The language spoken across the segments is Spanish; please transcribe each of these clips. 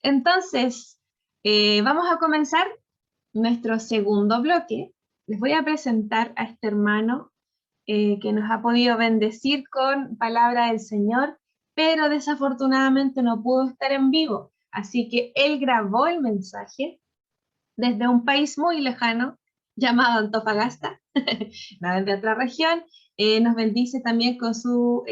Entonces, vamos a comenzar nuestro segundo bloque. Les voy a presentar a este hermano que nos ha podido bendecir con palabra del Señor, pero desafortunadamente no pudo estar en vivo. Así que él grabó el mensaje desde un país muy lejano llamado Antofagasta, de otra región. Nos bendice también con su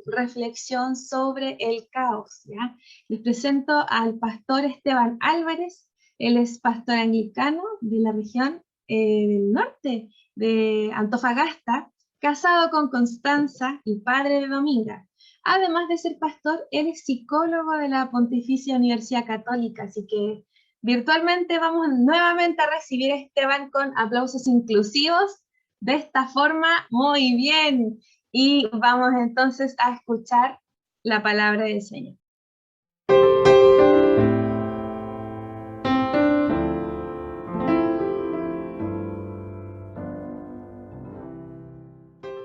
reflexión sobre el caos. ¿Ya? Les presento al pastor Esteban Álvarez. Él es pastor anglicano de la región del norte de Antofagasta, casado con Constanza y padre de Dominga. Además de ser pastor, él es psicólogo de la Pontificia Universidad Católica, así que virtualmente vamos nuevamente a recibir a Esteban con aplausos inclusivos. De esta forma, muy bien. Y vamos entonces a escuchar la palabra del Señor.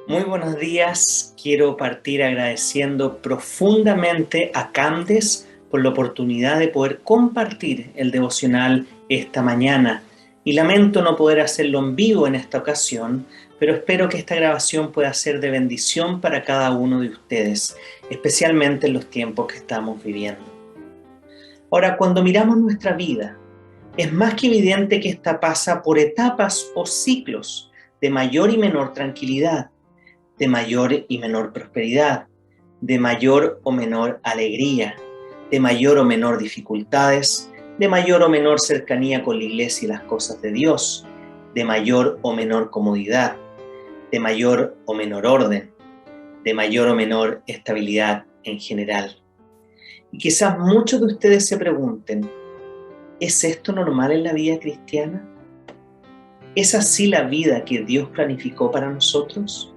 Muy buenos días. Quiero partir agradeciendo profundamente a Candes por la oportunidad de poder compartir el devocional esta mañana. Y lamento no poder hacerlo en vivo en esta ocasión, pero espero que esta grabación pueda ser de bendición para cada uno de ustedes, especialmente en los tiempos que estamos viviendo. Ahora, cuando miramos nuestra vida, es más que evidente que esta pasa por etapas o ciclos de mayor y menor tranquilidad, de mayor y menor prosperidad, de mayor o menor alegría, de mayor o menor dificultades, de mayor o menor cercanía con la iglesia y las cosas de Dios, de mayor o menor comodidad, de mayor o menor orden, de mayor o menor estabilidad en general. Y quizás muchos de ustedes se pregunten, ¿es esto normal en la vida cristiana? ¿Es así la vida que Dios planificó para nosotros?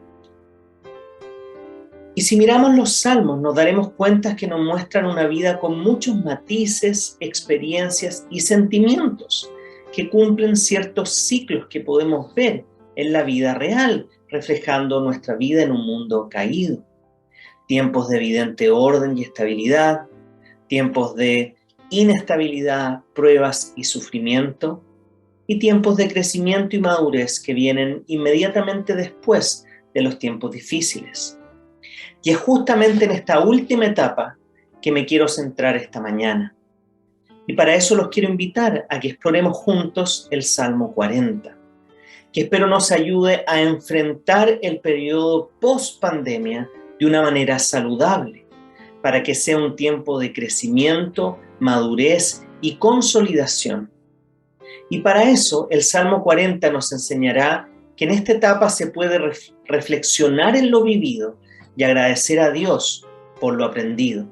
Y si miramos los salmos, nos daremos cuenta que nos muestran una vida con muchos matices, experiencias y sentimientos que cumplen ciertos ciclos que podemos ver en la vida real, reflejando nuestra vida en un mundo caído. Tiempos de evidente orden y estabilidad, tiempos de inestabilidad, pruebas y sufrimiento, y tiempos de crecimiento y madurez que vienen inmediatamente después de los tiempos difíciles. Y es justamente en esta última etapa que me quiero centrar esta mañana. Y para eso los quiero invitar a que exploremos juntos el Salmo 40, que espero nos ayude a enfrentar el periodo post-pandemia de una manera saludable, para que sea un tiempo de crecimiento, madurez y consolidación. Y para eso el Salmo 40 nos enseñará que en esta etapa se puede reflexionar en lo vivido y agradecer a Dios por lo aprendido,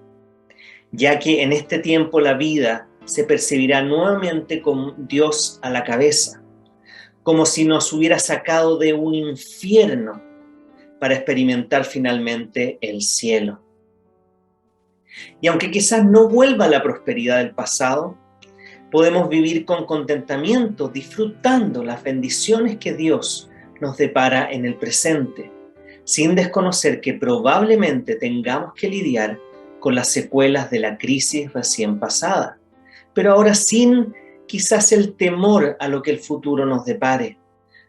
ya que en este tiempo la vida se percibirá nuevamente con Dios a la cabeza, como si nos hubiera sacado de un infierno para experimentar finalmente el cielo. Y aunque quizás no vuelva la prosperidad del pasado, podemos vivir con contentamiento, disfrutando las bendiciones que Dios nos depara en el presente, sin desconocer que probablemente tengamos que lidiar con las secuelas de la crisis recién pasada, pero ahora sin quizás el temor a lo que el futuro nos depare,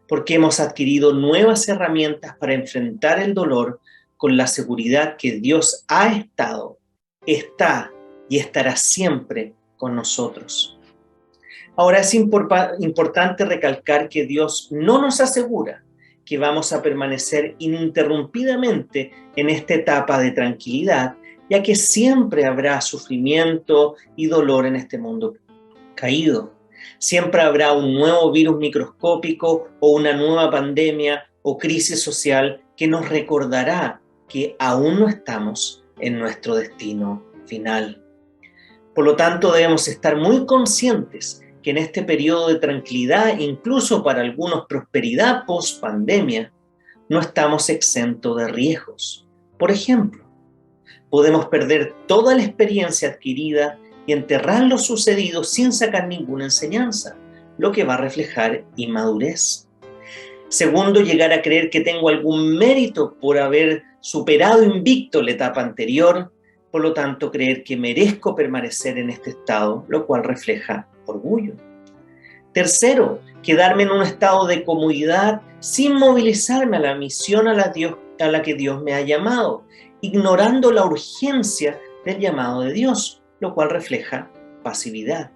porque hemos adquirido nuevas herramientas para enfrentar el dolor con la seguridad que Dios ha estado, está y estará siempre con nosotros. Ahora es importante recalcar que Dios no nos asegura que vamos a permanecer ininterrumpidamente en esta etapa de tranquilidad, ya que siempre habrá sufrimiento y dolor en este mundo caído. Siempre habrá un nuevo virus microscópico o una nueva pandemia o crisis social que nos recordará que aún no estamos en nuestro destino final. Por lo tanto, debemos estar muy conscientes que en este periodo de tranquilidad, incluso para algunos prosperidad post-pandemia, no estamos exentos de riesgos. Por ejemplo, podemos perder toda la experiencia adquirida y enterrar lo sucedido sin sacar ninguna enseñanza, lo que va a reflejar inmadurez. Segundo, llegar a creer que tengo algún mérito por haber superado invicto la etapa anterior, Por lo tanto, creer que merezco permanecer en este estado, lo cual refleja orgullo. Tercero, quedarme en un estado de comodidad sin movilizarme a la misión a la que Dios me ha llamado, ignorando la urgencia del llamado de Dios, lo cual refleja pasividad.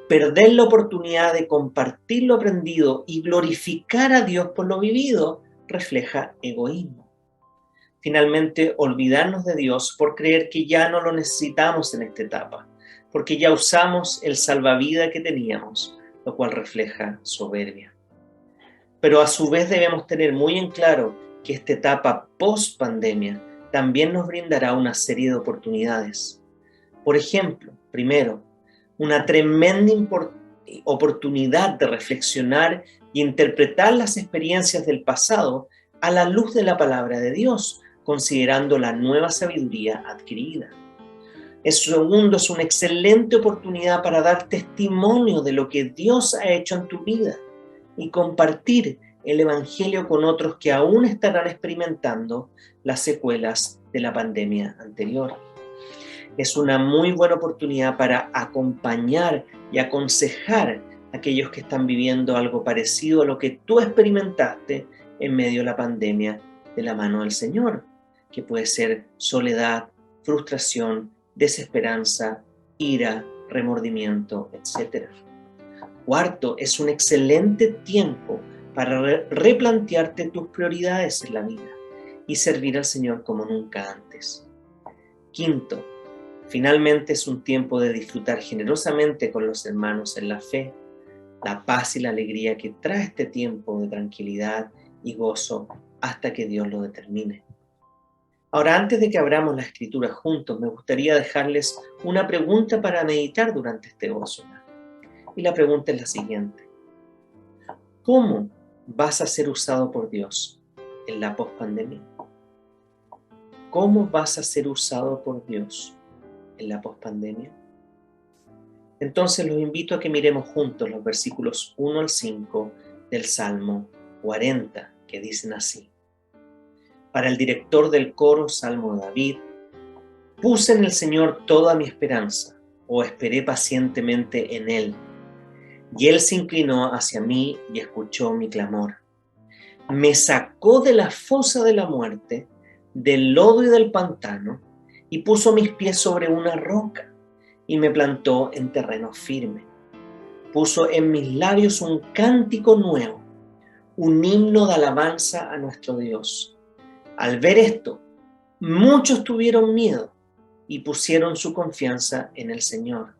Perder la oportunidad de compartir lo aprendido y glorificar a Dios por lo vivido refleja egoísmo. Finalmente, olvidarnos de Dios por creer que ya no lo necesitamos en esta etapa, porque ya usamos el salvavidas que teníamos, lo cual refleja soberbia. Pero a su vez debemos tener muy en claro que esta etapa post-pandemia también nos brindará una serie de oportunidades. Por ejemplo, primero, una tremenda oportunidad de reflexionar y interpretar las experiencias del pasado a la luz de la palabra de Dios, considerando la nueva sabiduría adquirida. Segundo, es una excelente oportunidad para dar testimonio de lo que Dios ha hecho en tu vida y compartir el Evangelio con otros que aún estarán experimentando las secuelas de la pandemia anterior. Es una muy buena oportunidad para acompañar y aconsejar a aquellos que están viviendo algo parecido a lo que tú experimentaste en medio de la pandemia de la mano del Señor, que puede ser soledad, frustración, desesperanza, ira, remordimiento, etc. Cuarto, es un excelente tiempo para replantearte tus prioridades en la vida y servir al Señor como nunca antes. Quinto, finalmente es un tiempo de disfrutar generosamente con los hermanos en la fe, la paz y la alegría que trae este tiempo de tranquilidad y gozo hasta que Dios lo determine. Ahora, antes de que abramos la Escritura juntos, me gustaría dejarles una pregunta para meditar durante este gozo. Y la pregunta es la siguiente: ¿cómo vas a ser usado por Dios en la pospandemia? ¿Cómo vas a ser usado por Dios en la pospandemia? Entonces los invito a que miremos juntos los versículos 1 al 5 del Salmo 40, que dicen así. Para el director del coro, Salmo de David: puse en el Señor toda mi esperanza, o esperé pacientemente en Él. Y Él se inclinó hacia mí y escuchó mi clamor. Me sacó de la fosa de la muerte, del lodo y del pantano, y puso mis pies sobre una roca, y me plantó en terreno firme. Puso en mis labios un cántico nuevo, un himno de alabanza a nuestro Dios. Al ver esto, muchos tuvieron miedo y pusieron su confianza en el Señor.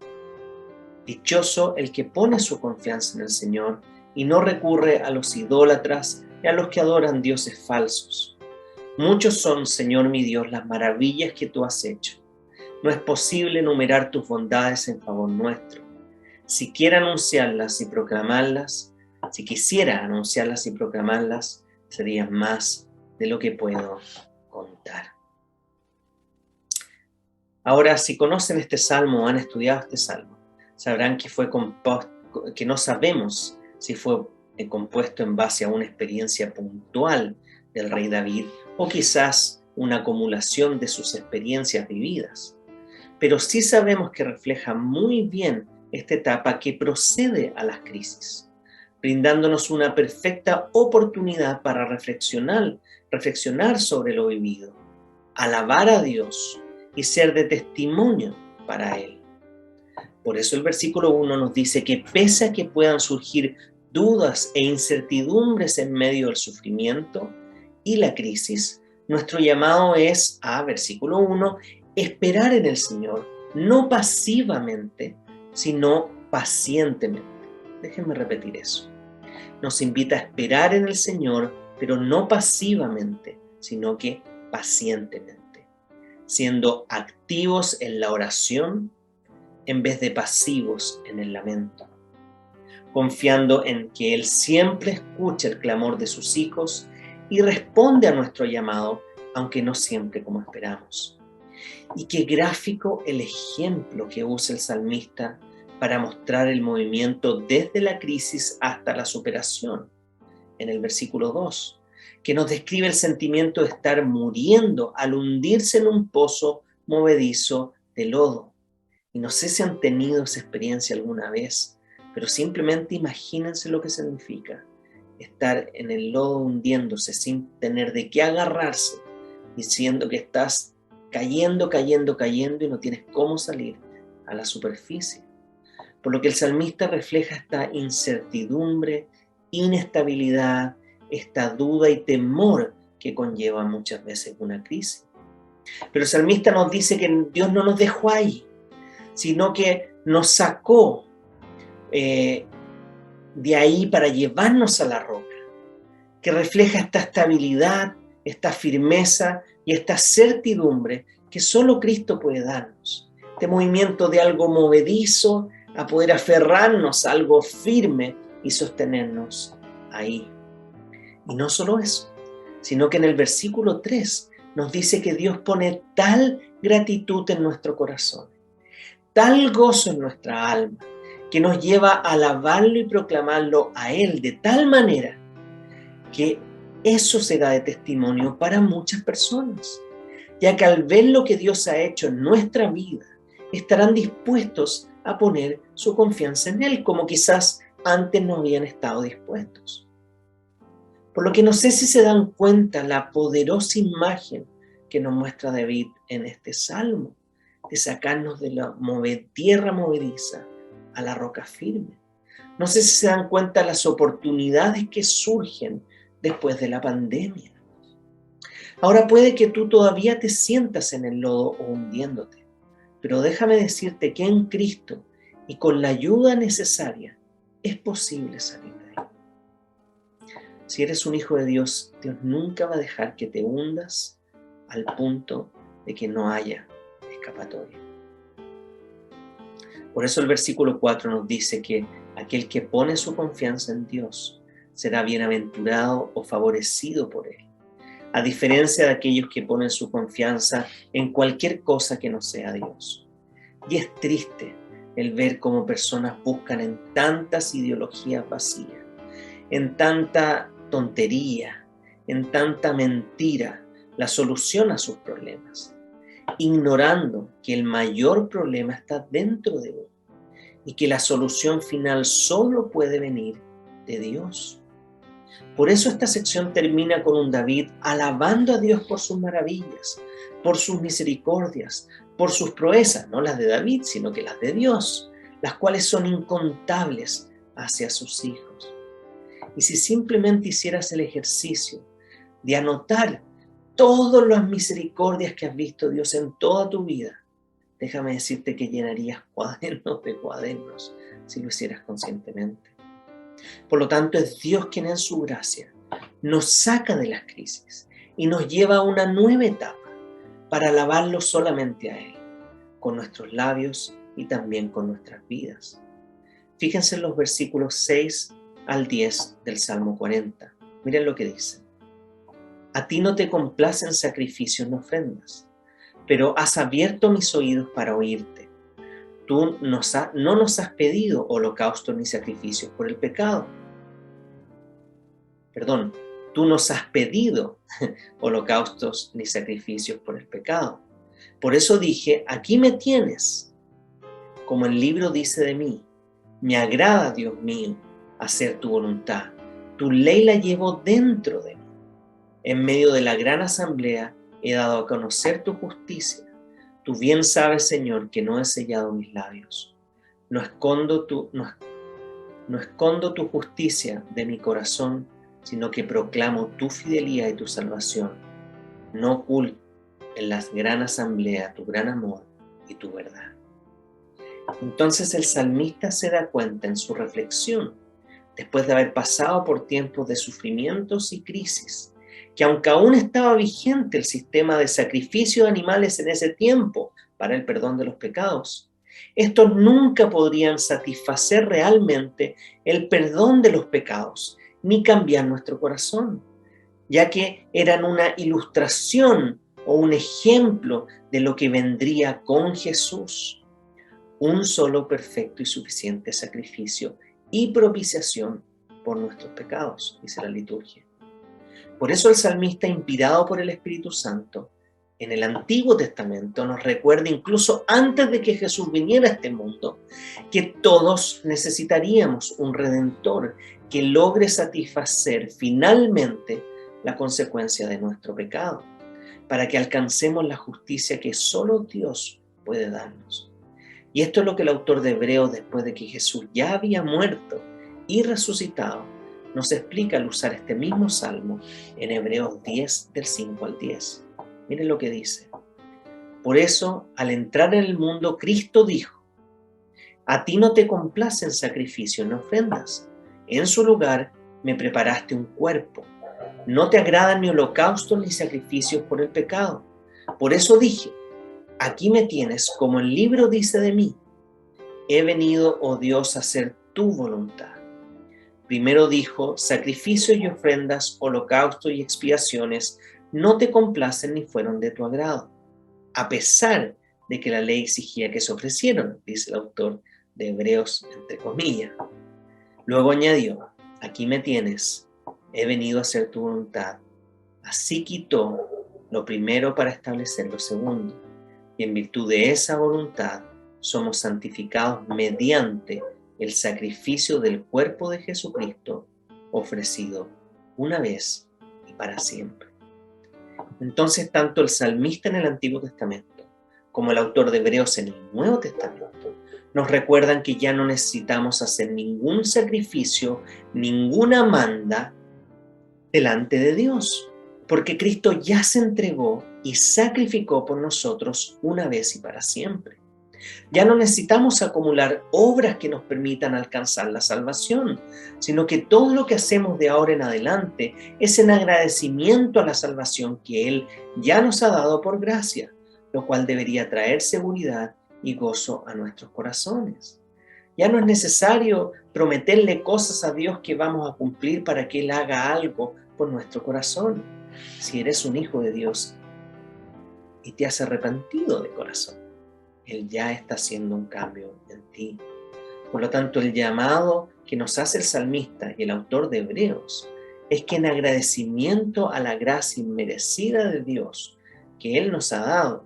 Dichoso el que pone su confianza en el Señor y no recurre a los idólatras y a los que adoran dioses falsos. Muchos son, Señor mi Dios, las maravillas que tú has hecho. No es posible enumerar tus bondades en favor nuestro. Si quisiera anunciarlas y proclamarlas, serían más de lo que puedo contar. Ahora, si conocen este salmo o han estudiado este salmo, sabrán que no sabemos si fue compuesto en base a una experiencia puntual del rey David o quizás una acumulación de sus experiencias vividas. Pero sí sabemos que refleja muy bien esta etapa que procede a las crisis, brindándonos una perfecta oportunidad para reflexionar sobre lo vivido, alabar a Dios y ser de testimonio para Él. Por eso el versículo 1 nos dice que pese a que puedan surgir dudas e incertidumbres en medio del sufrimiento y la crisis, nuestro llamado es versículo 1, esperar en el Señor, no pasivamente, sino pacientemente. Déjenme repetir eso. Nos invita a esperar en el Señor, pero no pasivamente, sino que pacientemente, siendo activos en la oración en vez de pasivos en el lamento, confiando en que Él siempre escucha el clamor de sus hijos y responde a nuestro llamado, aunque no siempre como esperamos. Y qué gráfico el ejemplo que usa el salmista para mostrar el movimiento desde la crisis hasta la superación, en el versículo 2, que nos describe el sentimiento de estar muriendo al hundirse en un pozo movedizo de lodo. Y no sé si han tenido esa experiencia alguna vez, pero simplemente imagínense lo que significa estar en el lodo hundiéndose sin tener de qué agarrarse, diciendo que estás cayendo y no tienes cómo salir a la superficie. Por lo que el salmista refleja esta incertidumbre, inestabilidad, esta duda y temor que conlleva muchas veces una crisis. Pero el salmista nos dice que Dios no nos dejó ahí, sino que nos sacó de ahí para llevarnos a la roca, que refleja esta estabilidad, esta firmeza y esta certidumbre que solo Cristo puede darnos. Este movimiento de algo movedizo a poder aferrarnos a algo firme y sostenernos ahí. Y no solo eso, sino que en el versículo 3 nos dice que Dios pone tal gratitud en nuestro corazón, tal gozo en nuestra alma, que nos lleva a alabarlo y proclamarlo a Él de tal manera que eso será de testimonio para muchas personas, ya que al ver lo que Dios ha hecho en nuestra vida, estarán dispuestos a poner su confianza en Él, como quizás antes no habían estado dispuestos. Por lo que no sé si se dan cuenta la poderosa imagen que nos muestra David en este salmo, de sacarnos de la tierra movediza a la roca firme. No sé si se dan cuenta las oportunidades que surgen después de la pandemia. Ahora puede que tú todavía te sientas en el lodo o hundiéndote, pero déjame decirte que en Cristo y con la ayuda necesaria es posible salir de ahí. Si eres un hijo de Dios, Dios nunca va a dejar que te hundas al punto de que no haya escapatoria. Por eso el versículo 4 nos dice que aquel que pone su confianza en Dios será bienaventurado o favorecido por Él, a diferencia de aquellos que ponen su confianza en cualquier cosa que no sea Dios. Y es triste el ver cómo personas buscan en tantas ideologías vacías, en tanta tontería, en tanta mentira, la solución a sus problemas, ignorando que el mayor problema está dentro de uno y que la solución final solo puede venir de Dios. Por eso esta sección termina con un David alabando a Dios por sus maravillas, por sus misericordias, por sus proezas, no las de David, sino que las de Dios, las cuales son incontables hacia sus hijos. Y si simplemente hicieras el ejercicio de anotar todas las misericordias que has visto Dios en toda tu vida, déjame decirte que llenarías cuadernos de cuadernos si lo hicieras conscientemente. Por lo tanto, es Dios quien en su gracia nos saca de las crisis y nos lleva a una nueva etapa para alabarlo solamente a Él, con nuestros labios y también con nuestras vidas. Fíjense en los versículos 6 al 10 del Salmo 40. Miren lo que dice. A ti no te complacen sacrificios ni ofrendas, pero has abierto mis oídos para oírte. Tú no nos has pedido holocaustos ni sacrificios por el pecado. Perdón, tú nos has pedido holocaustos ni sacrificios por el pecado. Por eso dije, aquí me tienes. Como el libro dice de mí, me agrada, Dios mío, hacer tu voluntad. Tu ley la llevo dentro de mí. En medio de la gran asamblea he dado a conocer tu justicia. Tú bien sabes, Señor, que no he sellado mis labios. No escondo tu justicia de mi corazón, sino que proclamo tu fidelidad y tu salvación. No oculto en la gran asamblea tu gran amor y tu verdad. Entonces el salmista se da cuenta en su reflexión, después de haber pasado por tiempos de sufrimientos y crisis, que aunque aún estaba vigente el sistema de sacrificio de animales en ese tiempo para el perdón de los pecados, estos nunca podrían satisfacer realmente el perdón de los pecados, ni cambiar nuestro corazón, ya que eran una ilustración o un ejemplo de lo que vendría con Jesús, un solo perfecto y suficiente sacrificio y propiciación por nuestros pecados, dice la liturgia. Por eso el salmista, inspirado por el Espíritu Santo, en el Antiguo Testamento nos recuerda, incluso antes de que Jesús viniera a este mundo, que todos necesitaríamos un Redentor que logre satisfacer finalmente la consecuencia de nuestro pecado, para que alcancemos la justicia que solo Dios puede darnos. Y esto es lo que el autor de Hebreos, después de que Jesús ya había muerto y resucitado, nos explica al usar este mismo salmo en Hebreos 10, del 5 al 10. Miren lo que dice. Por eso, al entrar en el mundo, Cristo dijo: a ti no te complacen sacrificios ni ofrendas. En su lugar me preparaste un cuerpo. No te agradan ni holocaustos ni sacrificios por el pecado. Por eso dije: aquí me tienes, como el libro dice de mí. He venido, oh Dios, a hacer tu voluntad. Primero dijo: sacrificios y ofrendas, holocaustos y expiaciones no te complacen ni fueron de tu agrado, a pesar de que la ley exigía que se ofrecieran, dice el autor de Hebreos, entre comillas. Luego añadió: aquí me tienes, he venido a hacer tu voluntad. Así quitó lo primero para establecer lo segundo, y en virtud de esa voluntad somos santificados mediante el sacrificio del cuerpo de Jesucristo, ofrecido una vez y para siempre. Entonces, tanto el salmista en el Antiguo Testamento como el autor de Hebreos en el Nuevo Testamento nos recuerdan que ya no necesitamos hacer ningún sacrificio, ninguna manda delante de Dios, porque Cristo ya se entregó y sacrificó por nosotros una vez y para siempre. Ya no necesitamos acumular obras que nos permitan alcanzar la salvación, sino que todo lo que hacemos de ahora en adelante es en agradecimiento a la salvación que Él ya nos ha dado por gracia, lo cual debería traer seguridad y gozo a nuestros corazones. Ya no es necesario prometerle cosas a Dios que vamos a cumplir para que Él haga algo por nuestro corazón. Si eres un hijo de Dios y te has arrepentido de corazón, Él ya está haciendo un cambio en ti. Por lo tanto, el llamado que nos hace el salmista y el autor de Hebreos es que en agradecimiento a la gracia inmerecida de Dios que Él nos ha dado,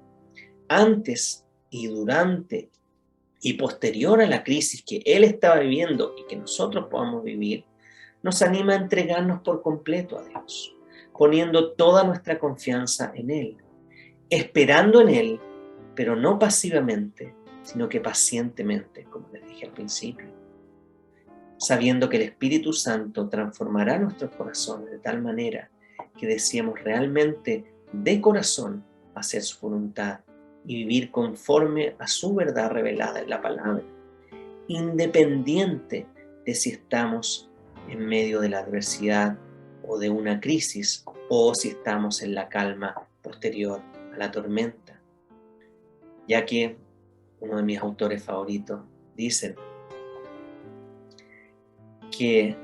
antes y durante y posterior a la crisis que Él estaba viviendo y que nosotros podamos vivir, nos anima a entregarnos por completo a Dios, poniendo toda nuestra confianza en Él, esperando en Él, pero no pasivamente, sino que pacientemente, como les dije al principio, sabiendo que el Espíritu Santo transformará nuestros corazones de tal manera que deseemos realmente de corazón hacer su voluntad y vivir conforme a su verdad revelada en la palabra, independiente de si estamos en medio de la adversidad o de una crisis, o si estamos en la calma posterior a la tormenta. Ya que uno de mis autores favoritos dice que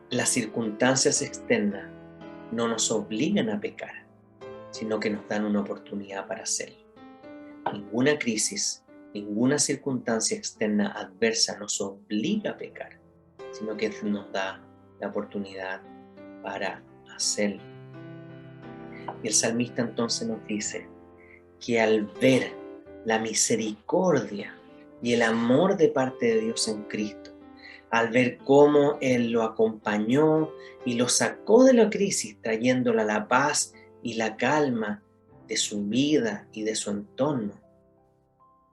las circunstancias externas no nos obligan a pecar, sino que nos dan una oportunidad para hacerlo. Ninguna crisis, ninguna circunstancia externa adversa nos obliga a pecar, sino que nos da la oportunidad para hacerlo. Y el salmista entonces nos dice que al ver la misericordia y el amor de parte de Dios en Cristo, al ver cómo Él lo acompañó y lo sacó de la crisis, trayéndola la paz y la calma de su vida y de su entorno,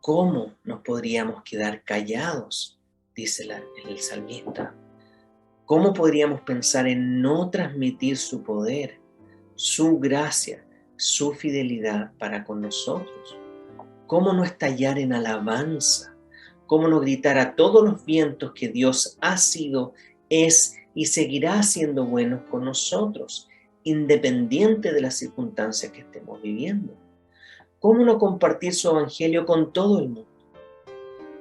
¿cómo nos podríamos quedar callados? Dice el salmista. ¿Cómo podríamos pensar en no transmitir su poder, su gracia, su fidelidad para con nosotros? ¿Cómo no estallar en alabanza? ¿Cómo no gritar a todos los vientos que Dios ha sido, es y seguirá siendo bueno con nosotros, independiente de las circunstancias que estemos viviendo? ¿Cómo no compartir su evangelio con todo el mundo?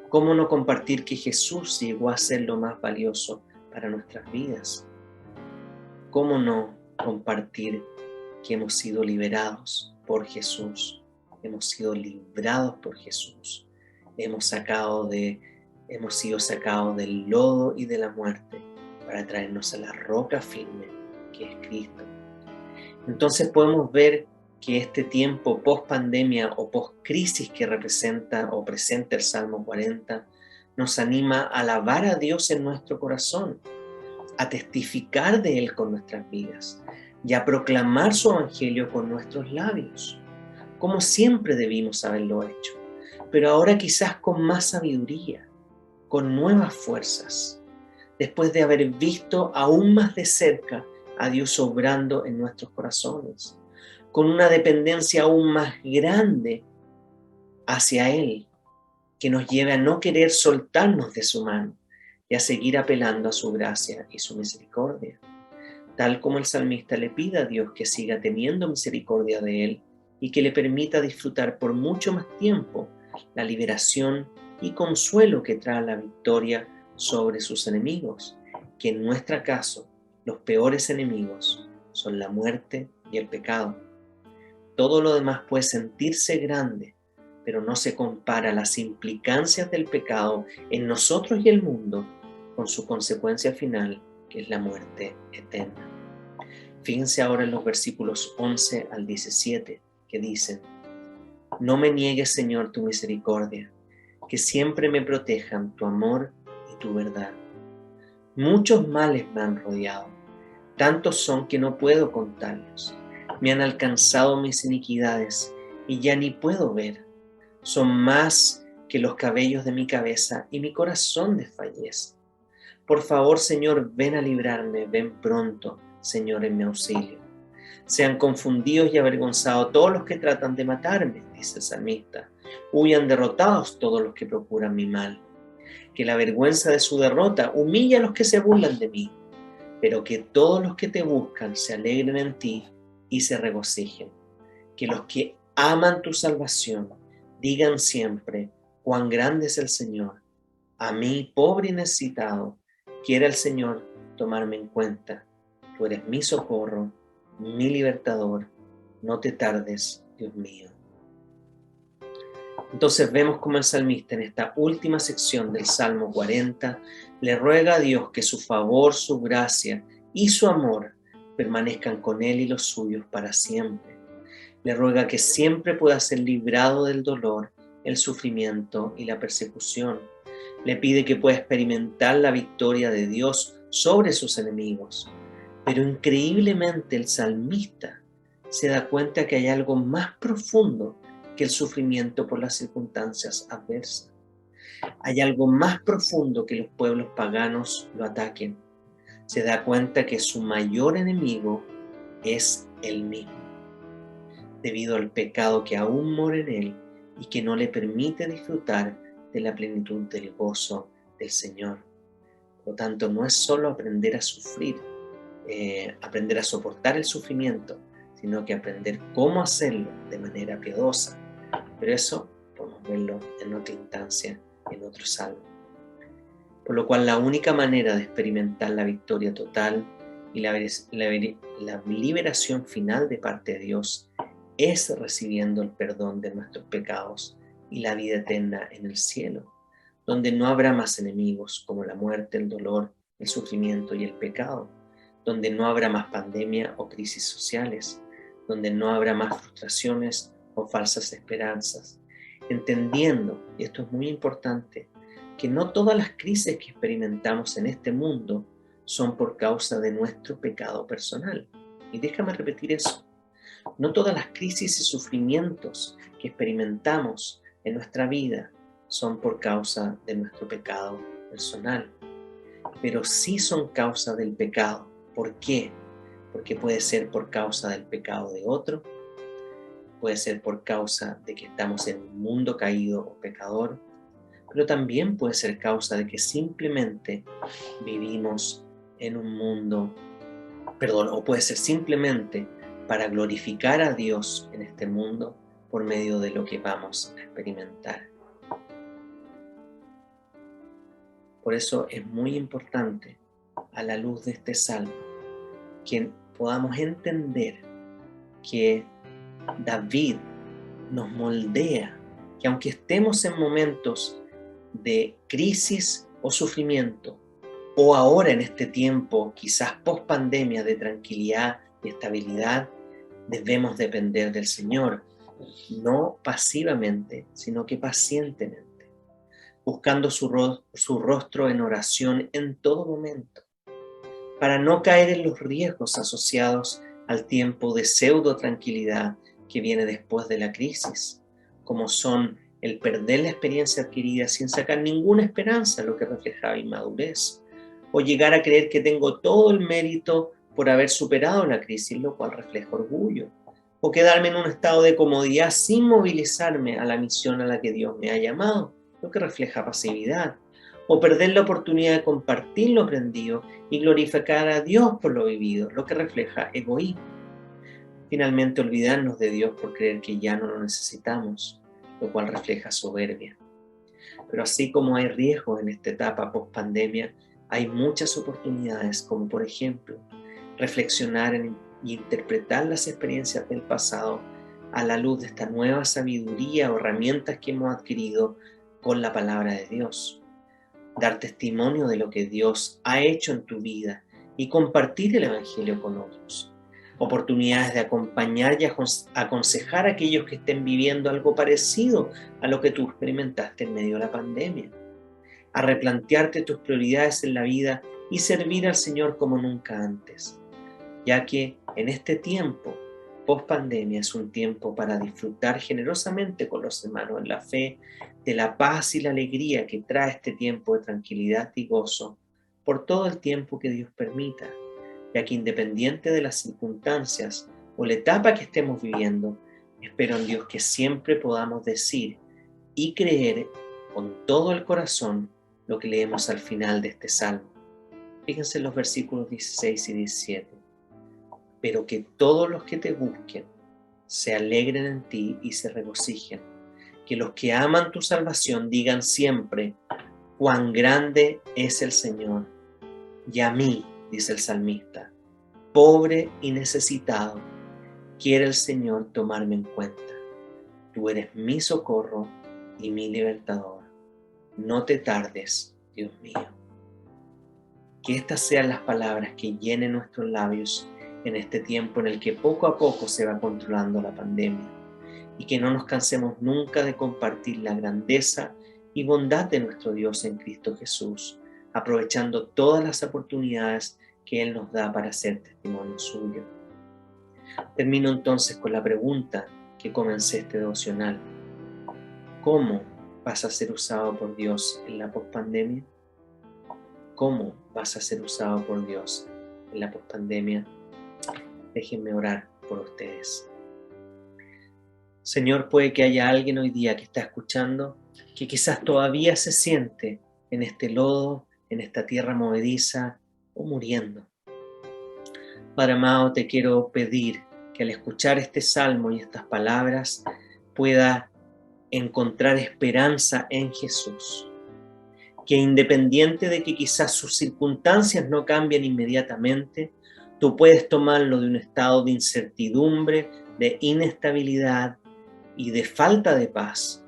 ¿Cómo no compartir que Jesús llegó a ser lo más valioso para nuestras vidas? ¿Cómo no compartir que hemos sido liberados por Jesús? Hemos sido librados por Jesús. Hemos sido sacados del lodo y de la muerte para traernos a la roca firme que es Cristo. Entonces podemos ver que este tiempo post pandemia o post crisis que representa o presenta el Salmo 40 nos anima a alabar a Dios en nuestro corazón, a testificar de Él con nuestras vidas y a proclamar su evangelio con nuestros labios, como siempre debimos haberlo hecho, pero ahora quizás con más sabiduría, con nuevas fuerzas, después de haber visto aún más de cerca a Dios obrando en nuestros corazones, con una dependencia aún más grande hacia Él, que nos lleve a no querer soltarnos de su mano y a seguir apelando a su gracia y su misericordia, tal como el salmista le pide a Dios que siga teniendo misericordia de Él y que le permita disfrutar por mucho más tiempo la liberación y consuelo que trae la victoria sobre sus enemigos, que en nuestro caso los peores enemigos son la muerte y el pecado. Todo lo demás puede sentirse grande, pero no se compara las implicancias del pecado en nosotros y el mundo con su consecuencia final, que es la muerte eterna. Fíjense ahora en los versículos 11 al 17, que dicen: No me niegues, Señor, tu misericordia, que siempre me protejan tu amor y tu verdad. Muchos males me han rodeado, tantos son que no puedo contarlos. Me han alcanzado mis iniquidades y ya ni puedo ver. Son más que los cabellos de mi cabeza y mi corazón desfallece. Por favor, Señor, ven a librarme, ven pronto, Señor, en mi auxilio. Sean confundidos y avergonzados todos los que tratan de matarme, dice el salmista. Huyan derrotados todos los que procuran mi mal. Que la vergüenza de su derrota humille a los que se burlan de mí, pero que todos los que te buscan se alegren en ti y se regocijen. Que los que aman tu salvación digan siempre: cuán grande es el Señor. A mí, pobre y necesitado, quiera el Señor tomarme en cuenta. Tú eres mi socorro, mi libertador. No te tardes, Dios mío. Entonces vemos como el salmista en esta última sección del Salmo 40 le ruega a Dios que su favor, su gracia y su amor permanezcan con él y los suyos para siempre. Le ruega que siempre pueda ser librado del dolor, el sufrimiento y la persecución. Le pide que pueda experimentar la victoria de Dios sobre sus enemigos. Pero increíblemente el salmista se da cuenta que hay algo más profundo que el sufrimiento por las circunstancias adversas. Hay algo más profundo que los pueblos paganos lo ataquen. Se da cuenta que su mayor enemigo es él mismo, debido al pecado que aún mora en él y que no le permite disfrutar de la plenitud del gozo del Señor. Por lo tanto, no es solo aprender a sufrir, aprender a soportar el sufrimiento, sino que aprender cómo hacerlo de manera piadosa. Pero eso podemos verlo en otra instancia, en otro salmo. Por lo cual la única manera de experimentar la victoria total y la liberación final de parte de Dios es recibiendo el perdón de nuestros pecados y la vida eterna en el cielo, donde no habrá más enemigos como la muerte, el dolor, el sufrimiento y el pecado, donde no habrá más pandemia o crisis sociales, donde no habrá más frustraciones o falsas esperanzas, entendiendo, y esto es muy importante, que no todas las crisis que experimentamos en este mundo son por causa de nuestro pecado personal. Y déjame repetir eso. No todas las crisis y sufrimientos que experimentamos en nuestra vida son por causa de nuestro pecado personal, pero sí son causa del pecado. ¿Por qué? Porque puede ser por causa del pecado de otro, puede ser por causa de que estamos en un mundo caído o pecador, pero también puede ser causa de que simplemente vivimos en un mundo, o puede ser simplemente para glorificar a Dios en este mundo por medio de lo que vamos a experimentar. Por eso es muy importante, a la luz de este salmo, que podamos entender que David nos moldea, que aunque estemos en momentos de crisis o sufrimiento, o ahora en este tiempo, quizás post pandemia, de tranquilidad y estabilidad, Debemos depender del Señor, no pasivamente, sino que pacientemente, buscando su rostro en oración en todo momento, para no caer en los riesgos asociados al tiempo de pseudo tranquilidad que viene después de la crisis, como son el perder la experiencia adquirida sin sacar ninguna esperanza, lo que reflejaba inmadurez, o llegar a creer que tengo todo el mérito por haber superado la crisis, lo cual refleja orgullo, o quedarme en un estado de comodidad sin movilizarme a la misión a la que Dios me ha llamado, lo que refleja pasividad, o perder la oportunidad de compartir lo aprendido y glorificar a Dios por lo vivido, lo que refleja egoísmo. Finalmente, olvidarnos de Dios por creer que ya no lo necesitamos, lo cual refleja soberbia. Pero así como hay riesgos en esta etapa post-pandemia, hay muchas oportunidades, como por ejemplo, reflexionar y interpretar las experiencias del pasado a la luz de esta nueva sabiduría o herramientas que hemos adquirido con la palabra de Dios. Dar testimonio de lo que Dios ha hecho en tu vida y compartir el Evangelio con otros. Oportunidades de acompañar y aconsejar a aquellos que estén viviendo algo parecido a lo que tú experimentaste en medio de la pandemia. A replantearte tus prioridades en la vida y servir al Señor como nunca antes, ya que en este tiempo, post pandemia, es un tiempo para disfrutar generosamente con los hermanos en la fe, de la paz y la alegría que trae este tiempo de tranquilidad y gozo, por todo el tiempo que Dios permita, ya que independiente de las circunstancias o la etapa que estemos viviendo, espero en Dios que siempre podamos decir y creer con todo el corazón lo que leemos al final de este salmo. Fíjense en los versículos 16 y 17. Pero que todos los que te busquen se alegren en ti y se regocijen. Que los que aman tu salvación digan siempre, cuán grande es el Señor. Y a mí, dice el salmista, pobre y necesitado, quiere el Señor tomarme en cuenta. Tú eres mi socorro y mi libertador. No te tardes, Dios mío. Que estas sean las palabras que llenen nuestros labios en este tiempo en el que poco a poco se va controlando la pandemia, y que no nos cansemos nunca de compartir la grandeza y bondad de nuestro Dios en Cristo Jesús, aprovechando todas las oportunidades que Él nos da para ser testimonio suyo. Termino entonces con la pregunta que comencé este devocional. ¿Cómo vas a ser usado por Dios en la pospandemia? ¿Cómo vas a ser usado por Dios en la pospandemia? Déjenme orar por ustedes. Señor, puede que haya alguien hoy día que está escuchando que quizás todavía se siente en este lodo, en esta tierra movediza o muriendo. Padre amado, te quiero pedir que al escuchar este salmo y estas palabras pueda encontrar esperanza en Jesús. Que independiente de que quizás sus circunstancias no cambien inmediatamente, tú puedes tomarlo de un estado de incertidumbre, de inestabilidad y de falta de paz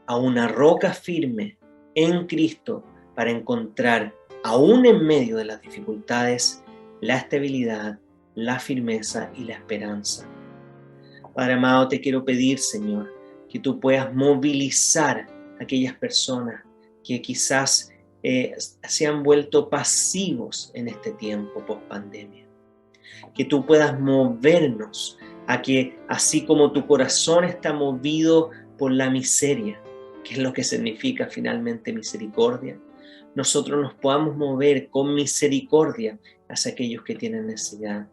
a una roca firme en Cristo para encontrar, aún en medio de las dificultades, la estabilidad, la firmeza y la esperanza. Padre amado, te quiero pedir, Señor, que tú puedas movilizar a aquellas personas que quizás se han vuelto pasivos en este tiempo post pandemia. Que tú puedas movernos a que, así como tu corazón está movido por la miseria, que es lo que significa finalmente misericordia, nosotros nos podamos mover con misericordia hacia aquellos que tienen necesidad.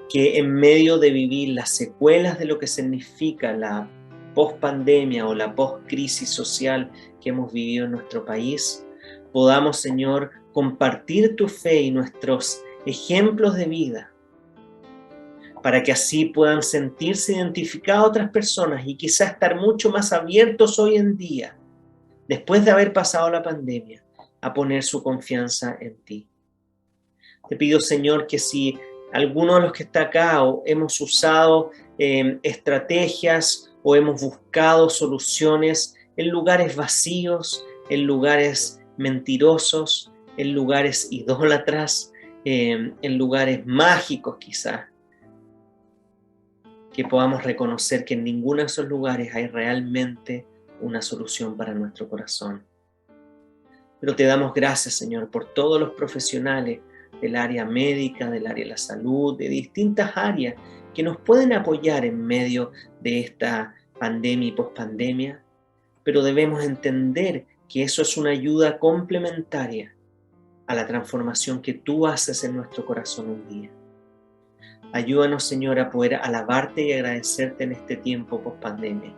Que en medio de vivir las secuelas de lo que significa la post-pandemia o la post-crisis social que hemos vivido en nuestro país, podamos, Señor, compartir tu fe y nuestros ejemplos de vida, para que así puedan sentirse identificadas otras personas y quizás estar mucho más abiertos hoy en día, después de haber pasado la pandemia, a poner su confianza en ti. Te pido, Señor, que si alguno de los que está acá o hemos usado estrategias o hemos buscado soluciones en lugares vacíos, en lugares mentirosos, en lugares idólatras, en lugares mágicos quizás, que podamos reconocer que en ninguno de esos lugares hay realmente una solución para nuestro corazón. Pero te damos gracias, Señor, por todos los profesionales del área médica, del área de la salud, de distintas áreas que nos pueden apoyar en medio de esta pandemia y pospandemia, pero debemos entender que eso es una ayuda complementaria a la transformación que tú haces en nuestro corazón un día. Ayúdanos, Señor, a poder alabarte y agradecerte en este tiempo pospandemia.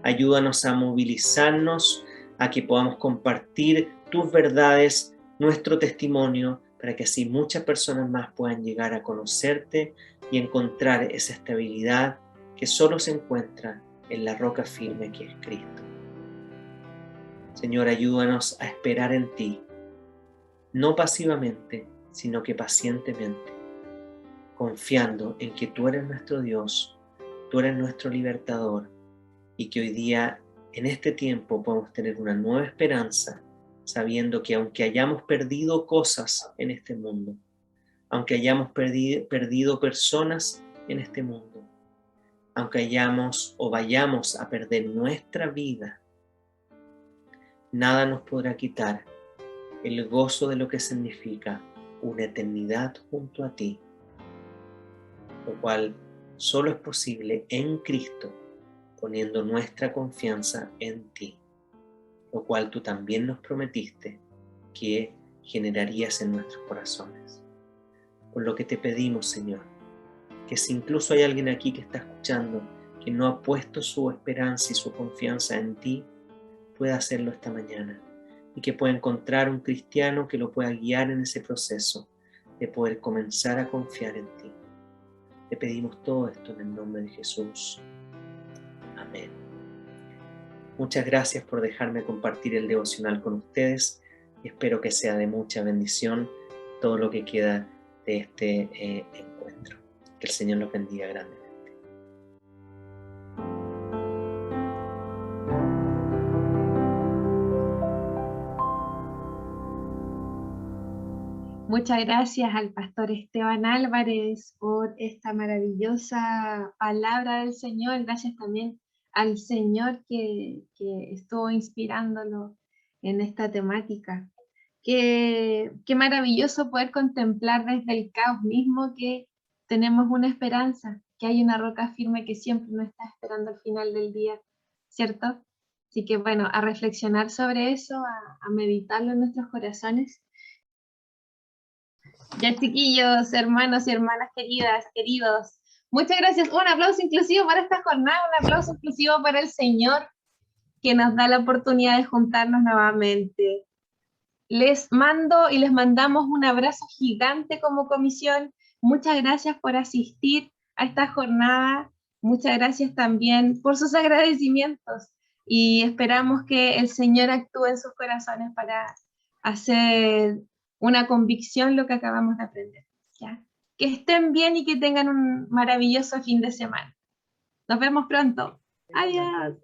Ayúdanos a movilizarnos, a que podamos compartir tus verdades, nuestro testimonio, para que así muchas personas más puedan llegar a conocerte y encontrar esa estabilidad que solo se encuentra en la roca firme que es Cristo. Señor, ayúdanos a esperar en ti, no pasivamente, sino que pacientemente, confiando en que tú eres nuestro Dios, tú eres nuestro libertador, y que hoy día, en este tiempo, podemos tener una nueva esperanza, sabiendo que aunque hayamos perdido cosas en este mundo, aunque hayamos perdido personas en este mundo, aunque hayamos o vayamos a perder nuestra vida, nada nos podrá quitar el gozo de lo que significa una eternidad junto a ti, lo cual solo es posible en Cristo, poniendo nuestra confianza en ti, lo cual tú también nos prometiste que generarías en nuestros corazones. Por lo que te pedimos, Señor, que si incluso hay alguien aquí que está escuchando que no ha puesto su esperanza y su confianza en ti, pueda hacerlo esta mañana y que pueda encontrar un cristiano que lo pueda guiar en ese proceso de poder comenzar a confiar en ti. Te pedimos todo esto en el nombre de Jesús. Amén. Muchas gracias por dejarme compartir el devocional con ustedes y espero que sea de mucha bendición todo lo que queda de este encuentro. Que el Señor los bendiga grandemente. Muchas gracias al pastor Esteban Álvarez por esta maravillosa palabra del Señor. Gracias también al Señor que estuvo inspirándolo en esta temática. Qué maravilloso poder contemplar desde el caos mismo que tenemos una esperanza, que hay una roca firme que siempre nos está esperando al final del día, ¿cierto? Así que bueno, a reflexionar sobre eso, a meditarlo en nuestros corazones. Ya, chiquillos, hermanos y hermanas queridas, queridos, muchas gracias. Un aplauso inclusivo para esta jornada, un aplauso inclusivo para el Señor que nos da la oportunidad de juntarnos nuevamente. Les mando y les mandamos un abrazo gigante como comisión. Muchas gracias por asistir a esta jornada. Muchas gracias también por sus agradecimientos y esperamos que el Señor actúe en sus corazones para hacer una convicción lo que acabamos de aprender, ¿ya? Que estén bien y que tengan un maravilloso fin de semana. Nos vemos pronto. Adiós.